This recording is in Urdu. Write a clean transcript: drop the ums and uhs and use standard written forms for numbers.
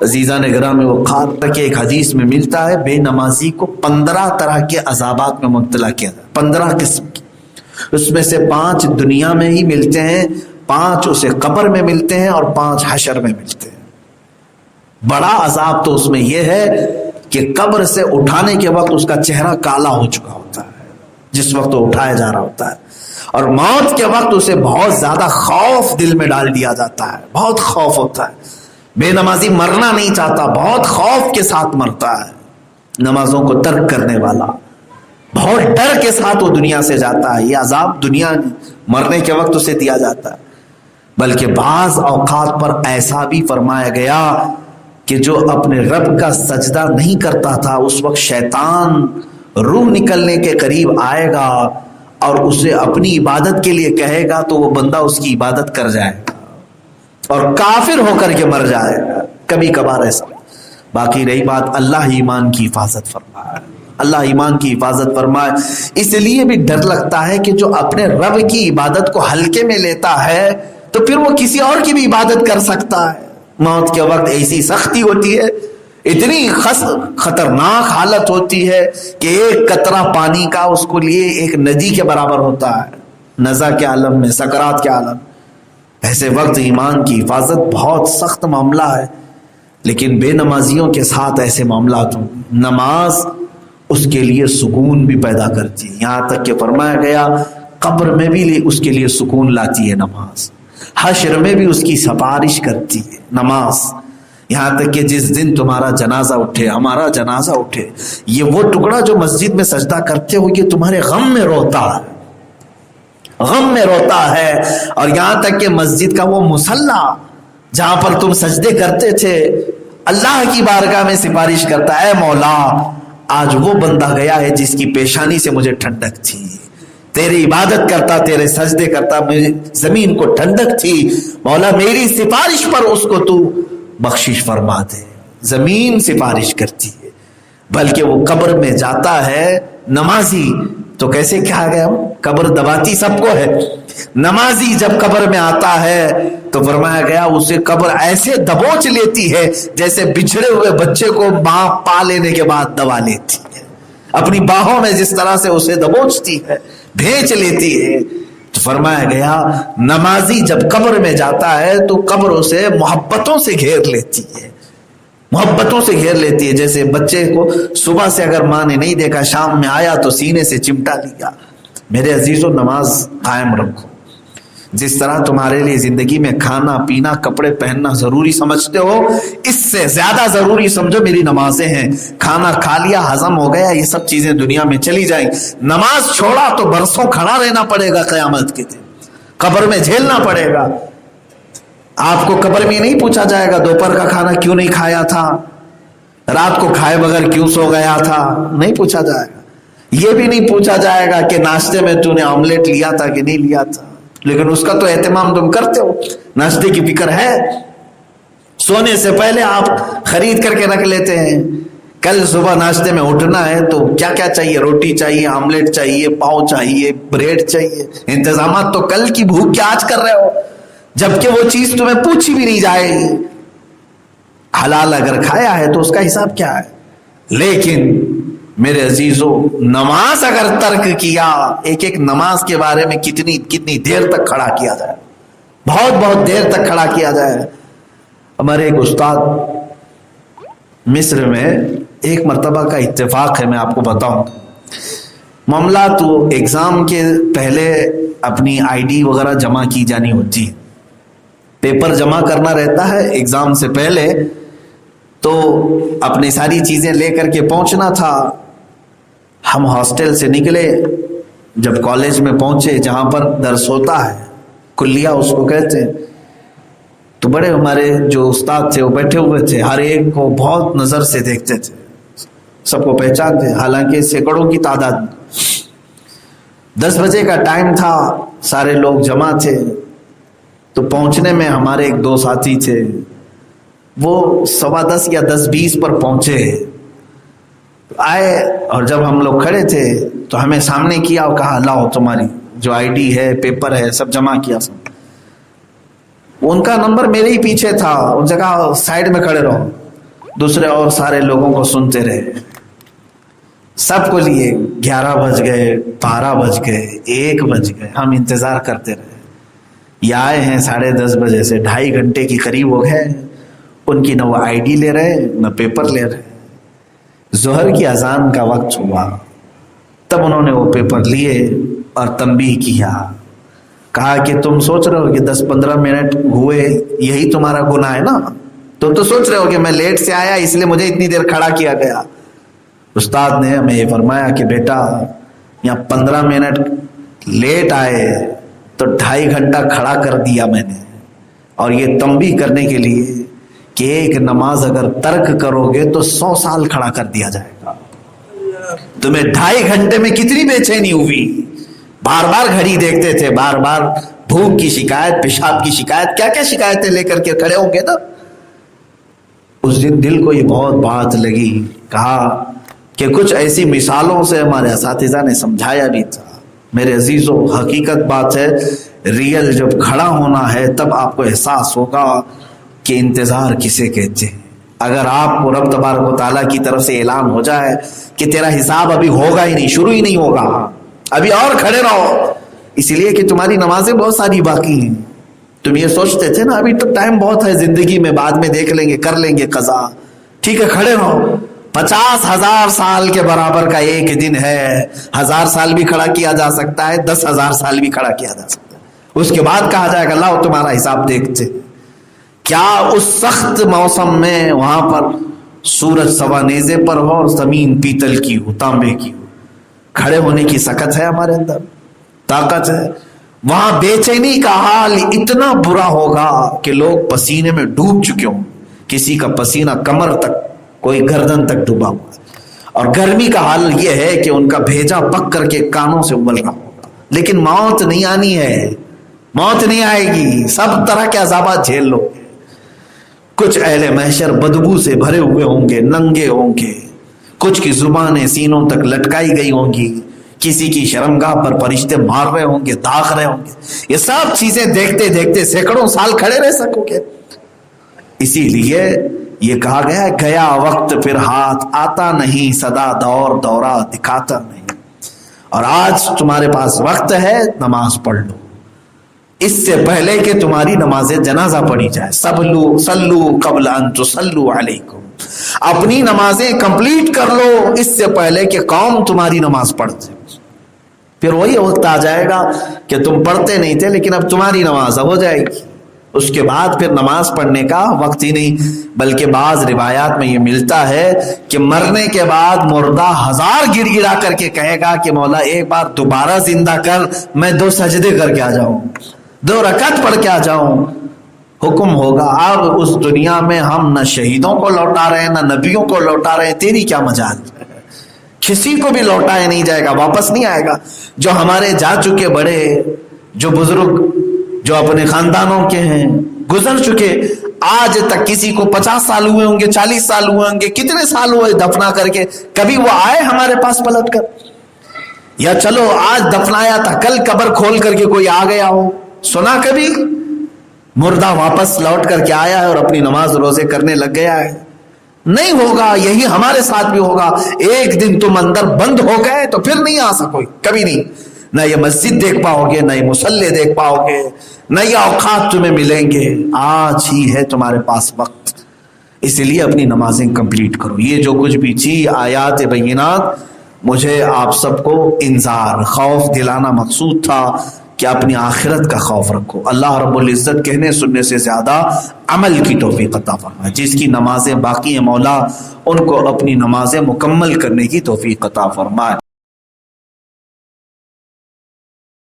عزیزان گرامی وقار کے ایک حدیث میں ملتا ہے بے نمازی کو 15 طرح کے عذابات میں مبتلا کیا جائے، 15 قسم کی، اس میں سے 5 دنیا میں ہی ملتے ہیں، 5 اسے قبر میں ملتے ہیں اور 5 حشر میں ملتے ہیں۔ بڑا عذاب تو اس میں یہ ہے کہ قبر سے اٹھانے کے وقت اس کا چہرہ کالا ہو چکا ہوتا ہے جس وقت وہ اٹھایا جا رہا ہوتا ہے، اور موت کے وقت اسے بہت زیادہ خوف دل میں ڈال دیا جاتا ہے، بہت خوف ہوتا ہے۔ بے نمازی مرنا نہیں چاہتا، بہت خوف کے ساتھ مرتا ہے، نمازوں کو ترک کرنے والا بہت ڈر کے ساتھ وہ دنیا سے جاتا ہے۔ یہ عذاب دنیا مرنے کے وقت اسے دیا جاتا ہے۔ بلکہ بعض اوقات پر ایسا بھی فرمایا گیا کہ جو اپنے رب کا سجدہ نہیں کرتا تھا، اس وقت شیطان روح نکلنے کے قریب آئے گا اور اسے اپنی عبادت کے لیے کہے گا تو وہ بندہ اس کی عبادت کر جائے گا اور کافر ہو کر کے مر جائے گا، کبھی کبھار ایسا۔ باقی رہی بات، اللہ ایمان کی حفاظت فرمائے، اللہ ایمان کی حفاظت فرمائے۔ اس لیے بھی ڈر لگتا ہے کہ جو اپنے رب کی عبادت کو ہلکے میں لیتا ہے تو پھر وہ کسی اور کی بھی عبادت کر سکتا ہے۔ موت کے وقت ایسی سختی ہوتی ہے، اتنی خطرناک حالت ہوتی ہے کہ ایک قطرہ پانی کا اس کو لیے ایک ندی کے برابر ہوتا ہے، نزا کے عالم میں، سکرات کے عالم۔ ایسے وقت ایمان کی حفاظت بہت سخت معاملہ ہے، لیکن بے نمازیوں کے ساتھ ایسے معاملات ہوں۔ نماز اس کے لیے سکون بھی پیدا کرتی ہے، یہاں تک کہ فرمایا گیا قبر میں بھی اس کے لیے سکون لاتی ہے نماز، حشر میں بھی اس کی سفارش کرتی ہے نماز۔ یہاں تک کہ جس دن تمہارا جنازہ اٹھے، ہمارا جنازہ اٹھے، یہ وہ ٹکڑا جو مسجد میں سجدہ کرتے ہو یہ تمہارے غم میں روتا ہے، غم میں روتا ہے۔ اور یہاں تک کہ مسجد کا وہ مصلی جہاں پر تم سجدے کرتے تھے، اللہ کی بارگاہ میں سفارش کرتا ہے، اے مولا آج وہ بندہ گیا ہے جس کی پیشانی سے مجھے ٹھنڈک تھی، تیری عبادت کرتا، تیرے سجدے کرتا، مجھے زمین کو ٹھنڈک تھی، مولا میری سفارش پر اس کو تو بخشش فرما دے۔ زمین سفارش کرتی ہے۔ بلکہ وہ قبر میں جاتا ہے نمازی تو کیسے کہا گیا، قبر دباتی سب کو ہے، نمازی جب قبر میں آتا ہے تو فرمایا گیا اسے قبر ایسے دبوچ لیتی ہے جیسے بچھڑے ہوئے بچے کو ماں پا لینے کے بعد دبا لیتی ہے، اپنی باہوں میں جس طرح سے اسے دبوچتی ہے، بھینچ لیتی ہے۔ تو فرمایا گیا نمازی جب قبر میں جاتا ہے تو قبر اسے محبتوں سے گھیر لیتی ہے، محبتوں سے گھیر لیتی ہے۔ جیسے بچے کو صبح سے اگر ماں نے نہیں دیکھا، شام میں آیا تو سینے سے چمٹا لیا۔ میرے عزیزو نماز قائم رکھو، جس طرح تمہارے لیے زندگی میں کھانا پینا کپڑے پہننا ضروری سمجھتے ہو، اس سے زیادہ ضروری سمجھو میری نمازیں ہیں۔ کھانا کھا لیا، ہضم ہو گیا، یہ سب چیزیں دنیا میں چلی جائیں، نماز چھوڑا تو برسوں کھڑا رہنا پڑے گا، قیامت کے دن قبر میں جھیلنا پڑے گا۔ آپ کو قبر میں نہیں پوچھا جائے گا دوپہر کا کھانا کیوں نہیں کھایا تھا، رات کو کھائے بغیر کیوں سو گیا تھا، نہیں پوچھا جائے گا۔ یہ بھی نہیں پوچھا جائے گا کہ ناشتے میں تو نے آملیٹ لیا تھا کہ نہیں لیا تھا، لیکن اس کا تو اہتمام تم کرتے ہو، ناشتے کی فکر ہے، سونے سے پہلے آپ خرید کر کے رکھ لیتے ہیں۔ کل صبح ناشتے میں اٹھنا ہے تو کیا کیا چاہیے، روٹی چاہیے، آملیٹ چاہیے، پاؤ چاہیے، بریڈ چاہیے، انتظامات تو کل کی بھوک کے آج کر رہے ہو، جبکہ وہ چیز تمہیں پوچھی بھی نہیں جائے گی۔ حلال اگر کھایا ہے تو اس کا حساب کیا ہے، لیکن میرے عزیزو نماز اگر ترک کیا، ایک ایک نماز کے بارے میں کتنی دیر تک کھڑا کیا جائے، بہت دیر تک کھڑا کیا جائے۔ ہمارے ایک استاد مصر میں ایک مرتبہ کا اتفاق ہے، میں آپ کو بتاؤں، معاملہ تو ایگزام کے پہلے اپنی آئی ڈی وغیرہ جمع کی جانی ہوتی ہے، پیپر جمع کرنا رہتا ہے ایگزام سے پہلے، تو اپنی ساری چیزیں لے کر کے پہنچنا تھا۔ ہم ہاسٹل سے نکلے، جب کالج میں پہنچے جہاں پر درس ہوتا ہے، کلیہ اس کو کہتے ہیں، تو بڑے ہمارے جو استاد تھے وہ بیٹھے ہوئے تھے، ہر ایک کو بہت نظر سے دیکھتے تھے، سب کو پہچانتے، حالانکہ سینکڑوں کی تعداد میں۔ 10 بجے کا ٹائم تھا، سارے لوگ جمع تھے، تو پہنچنے میں ہمارے ایک دو ساتھی تھے، وہ 10:15 یا 10:20 پر پہنچے آئے، اور جب ہم لوگ کھڑے تھے تو ہمیں سامنے کیا اور کہا لاؤ تمہاری جو آئی ڈی ہے، پیپر ہے، سب جمع کیا۔ سب ان کا نمبر میرے ہی پیچھے تھا، ان سے کہا سائڈ میں کھڑے رہو، دوسرے اور سارے لوگوں کو سنتے رہے. سب کو لیے 11 بج گئے, 12 بج گئے, 1 بج گئے, ہم انتظار کرتے رہے. یہ آئے ہیں 10:30 بجے سے, 2.5 گھنٹے کی قریب ہو گئے. ان کی نہ وہ آئی ڈی لے رہے نہ پیپر لے رہے. ظہر کی اذان کا وقت ہوا, تب انہوں نے وہ پیپر لیے اور تنبیہ کیا. کہا کہ تم سوچ رہے ہو کہ 10-15 منٹ ہوئے یہی تمہارا گناہ ہے نا. تم تو سوچ رہے ہو کہ میں لیٹ سے آیا اس لیے مجھے اتنی دیر کھڑا کیا گیا. استاد نے ہمیں یہ فرمایا کہ بیٹا یہاں 15 منٹ لیٹ آئے تو 2.5 گھنٹہ کھڑا کر دیا میں نے, اور یہ تنبیہ کرنے کے لیے کہ ایک نماز اگر ترک کرو گے تو 100 سال کھڑا کر دیا جائے گا. تمہیں 2.5 گھنٹے میں کتنی بے چینی ہوئی, بار بار گھڑی دیکھتے تھے, بار بار بھوک کی شکایت, پیشاب کی شکایت, کیا کیا شکایتیں لے کر کے کھڑے ہوں گے نا. اس دن دل کو یہ بہت بات لگی. کہا کہ کچھ ایسی مثالوں سے ہمارے اساتذہ نے سمجھایا بھی تھا. میرے عزیزوں, حقیقت بات ہے, ریئل جب کھڑا ہونا ہے تب آپ کو احساس ہوگا کہ انتظار کسے کہتے ہیں. اگر آپ کو رب تبارک و تعالیٰ کی طرف سے اعلان ہو جائے کہ تیرا حساب ابھی ہوگا ہی نہیں, شروع ہی نہیں ہوگا, ابھی اور کھڑے رہو, اس لیے کہ تمہاری نمازیں بہت ساری باقی ہیں. تم یہ سوچتے تھے نا ابھی تو ٹائم بہت ہے زندگی میں, بعد میں دیکھ لیں گے, کر لیں گے قضا. ٹھیک ہے, کھڑے رہو. 50,000 سال کے برابر کا ایک دن ہے. 1000 سال بھی کھڑا کیا جا سکتا ہے, 10,000 سال بھی کھڑا کیا جا سکتا ہے. اس کے بعد کہا جائے گا اللہ تمہارا حساب دیکھتے. کیا اس سخت موسم میں وہاں پر سورج سوا نیزے پر ہو اور زمین پیتل کی ہو, تانبے کی ہو, کھڑے ہونے کی سکت ہے ہمارے اندر, طاقت ہے. وہاں بے چینی کا حال اتنا برا ہوگا کہ لوگ پسینے میں ڈوب چکے ہوں. کسی کا پسینہ کمر تک, کوئی گردن تک ڈوبا ہوا ہے. اور گرمی کا حال یہ ہے کہ ان کا بھیجا پک کر کے کانوں سے ابل رہا ہوگا. لیکن موت نہیں آنی ہے, موت نہیں آئے گی. سب طرح کے عذابات جھیل لو. کچھ اہل محشر بدبو سے بھرے ہوئے ہوں گے, ننگے ہوں گے, کچھ کی زبانیں سینوں تک لٹکائی گئی ہوں گی, کسی کی شرمگاہ پر فرشتے مار رہے ہوں گے, داغ رہے ہوں گے. یہ سب چیزیں دیکھتے دیکھتے سینکڑوں سال کھڑے رہ سکو گے. اسی لیے یہ کہا گیا, گیا وقت پھر ہاتھ آتا نہیں, صدا دور دورہ دکھاتا نہیں. اور آج تمہارے پاس وقت ہے, نماز پڑھ لو اس سے پہلے کہ تمہاری نماز جنازہ پڑھی جائے. صلو قبل ان تصلو علیکم, اپنی نمازیں کمپلیٹ کر لو اس سے پہلے کہ قوم تمہاری نماز پڑھتے. پھر وہی وقت آ جائے گا کہ تم پڑھتے نہیں تھے لیکن اب تمہاری نماز ہو جائے گی. اس کے بعد پھر نماز پڑھنے کا وقت ہی نہیں. بلکہ بعض روایات میں یہ ملتا ہے کہ مرنے کے بعد مردہ 1000 گر گڑا کر کے کہے گا کہ مولا ایک بار دوبارہ زندہ کر, میں 2 سجدے کر کے آ جاؤں, 2 رکعت پڑھ کے آ جاؤں. حکم ہوگا. اب اس دنیا میں ہم نہ شہیدوں کو لوٹا رہے ہیں نہ نبیوں کو لوٹا رہے ہیں, تیری کیا مجال. کسی کو بھی لوٹایا نہیں جائے گا, واپس نہیں آئے گا. جو ہمارے جا چکے بڑے, جو بزرگ, جو اپنے خاندانوں کے ہیں, گزر چکے, آج تک کسی کو 50 سال ہوئے ہوں گے, 40 سال ہوئے ہوں گے, کتنے سال ہوئے دفنا کر کے, کبھی وہ آئے ہمارے پاس پلٹ کر, یا چلو آج دفنایا تھا کل قبر کھول کر کے کوئی آ گیا ہو, سنا کبھی مردہ واپس لوٹ کر کے آیا ہے اور اپنی نماز روزے کرنے لگ گیا ہے؟ نہیں ہوگا. یہی ہمارے ساتھ بھی ہوگا. ایک دن تم اندر بند ہو گئے تو پھر نہیں آ سکو, کبھی نہیں. نہ یہ مسجد دیکھ پاؤ گے, نہ یہ مصلی دیکھ پاؤ گے, نہ یہ اوقات تمہیں ملیں گے. آج ہی ہے تمہارے پاس وقت, اس لیے اپنی نمازیں کمپلیٹ کرو. یہ جو کچھ بھی تھی آیات بینات, مجھے آپ سب کو انذار, خوف دلانا مقصود تھا کہ اپنی آخرت کا خوف رکھو. اللہ رب العزت کہنے سننے سے زیادہ عمل کی توفیق عطا فرمائے. جس کی نمازیں باقی ہیں مولا ان کو اپنی نمازیں مکمل کرنے کی توفیق عطا فرمائے.